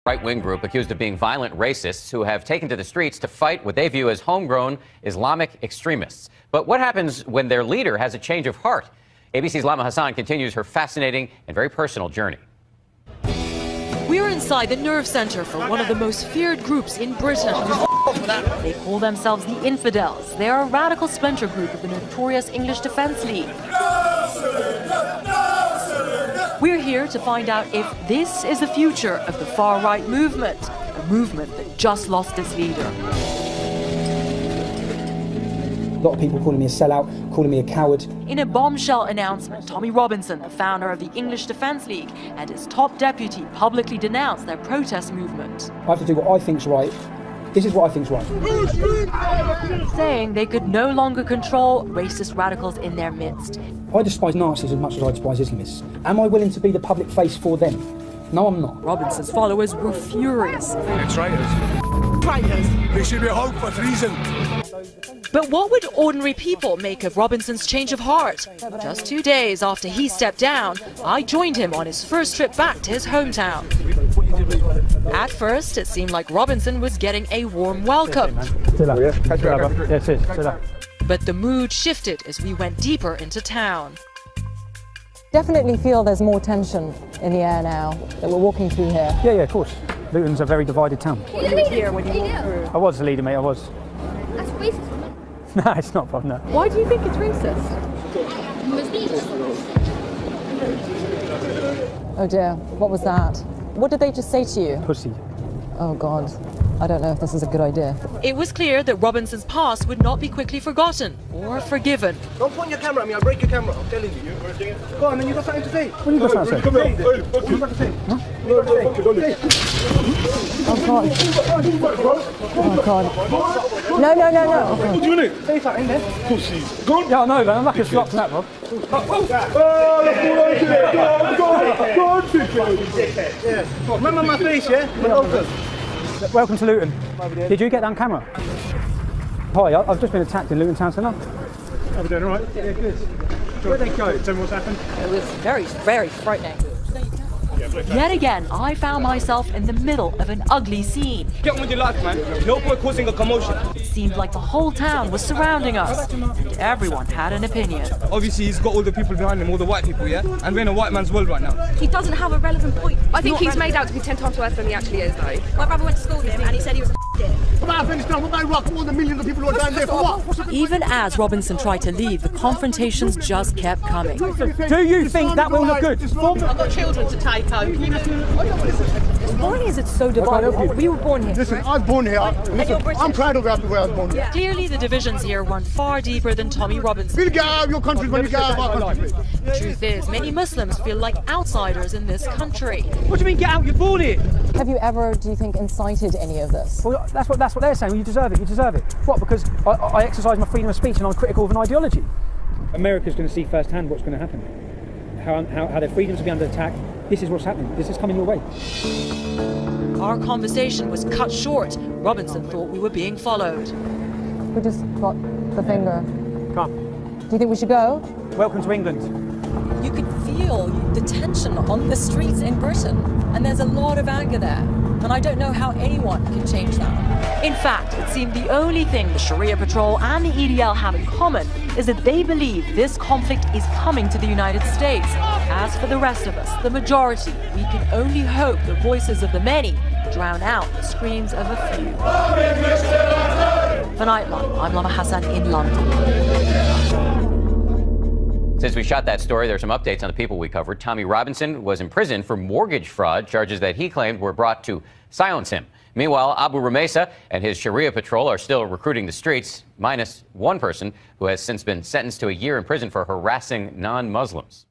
right-wing group accused of being violent racists who have taken to the streets to fight what they view as homegrown Islamic extremists. But what happens when their leader has a change of heart? ABC's Lama Hassan continues her fascinating and very personal journey. We're inside the nerve center for one of the most feared groups in Britain. They call themselves the Infidels. They are a radical splinter group of the notorious English Defence League. We're here to find out if this is the future of the far-right movement, a movement that just lost its leader. A lot of people calling me a sellout, calling me a coward. In a bombshell announcement, Tommy Robinson, the founder of the English Defence League, and his top deputy publicly denounced their protest movement. I have to do what I think's right. This is what I think's right. Saying they could no longer control racist radicals in their midst. I despise Nazis as much as I despise Islamists. Am I willing to be the public face for them? No, I'm not. Robinson's followers were furious. They're traitors. Traitors. They should be hung for treason. But what would ordinary people make of Robinson's change of heart? Just 2 days after he stepped down, I joined him on his first trip back to his hometown. At first, it seemed like Robinson was getting a warm welcome. But the mood shifted as we went deeper into town. Definitely feel there's more tension in the air now that we're walking through here. Yeah, of course. Luton's a very divided town. Were you here when you walked through? I was the leader, mate, I was. That's racist. No, it's not, Bob, no. Why do you think it's racist? Oh dear, what was that? What did they just say to you? Pussy. Oh God, I don't know if this is a good idea. It was clear that Robinson's past would not be quickly forgotten or forgiven. Don't point your camera at me, I'll break your camera, I'm telling you. Go on, man, you got something to say? What have you got something to say? What have you got to say? Huh? Oh God. Oh God. No. What do you mean? Say something then. Pussies. Go on. Yeah, I know, man, I'm like a slot from that, Bob. Go on, remember my face, yeah? Welcome to Luton. Did you get that on camera? Hi, I've just been attacked in Luton Town Centre. Are we doing all right? Yeah, good. Where'd they go? Tell me what's happened. It was very, very frightening. Yet again, I found myself in the middle of an ugly scene. Get on with your life, man. No point causing a commotion. It seemed like the whole town was surrounding us. And everyone had an opinion. Obviously, he's got all the people behind him, all the white people, yeah? And we're in a white man's world right now. He doesn't have a relevant point. I think he's made out to be 10 times worse than he actually is, though. My brother went to school with him and he said he was Even as Robinson tried to leave, the confrontations just kept coming. Do you think that will look good? I've got children to take home. Why is it so divided? We were born here. Listen, I was born here. Listen, I'm proud of where I was born. Yeah. Clearly, the divisions here run far deeper than Tommy Robinson. We'll get out of your country when you get out of our country. The truth is, many Muslims feel like outsiders in this country. What do you mean, get out? You're born here. Have you ever, do you think, incited any of this? Well, that's what they're saying. Well, you deserve it. You deserve it. What? Because I exercise my freedom of speech and I'm critical of an ideology. America's going to see firsthand what's going to happen. How their freedoms will be under attack. This is what's happening. This is coming your way. Our conversation was cut short. Robinson thought we were being followed. We just got the finger. Come. Do you think we should go? Welcome to England. You could feel the tension on the streets in Britain, and there's a lot of anger there. And I don't know how anyone can change that. In fact, it seemed the only thing the Sharia Patrol and the EDL have in common is that they believe this conflict is coming to the United States. As for the rest of us, the majority, we can only hope the voices of the many drown out the screams of a few. For Nightline, I'm Lama Hassan in London. Since we shot that story, there are some updates on the people we covered. Tommy Robinson was imprisoned for mortgage fraud, charges that he claimed were brought to silence him. Meanwhile, Abu Rumesa and his Sharia patrol are still recruiting the streets, minus one person who has since been sentenced to a year in prison for harassing non-Muslims.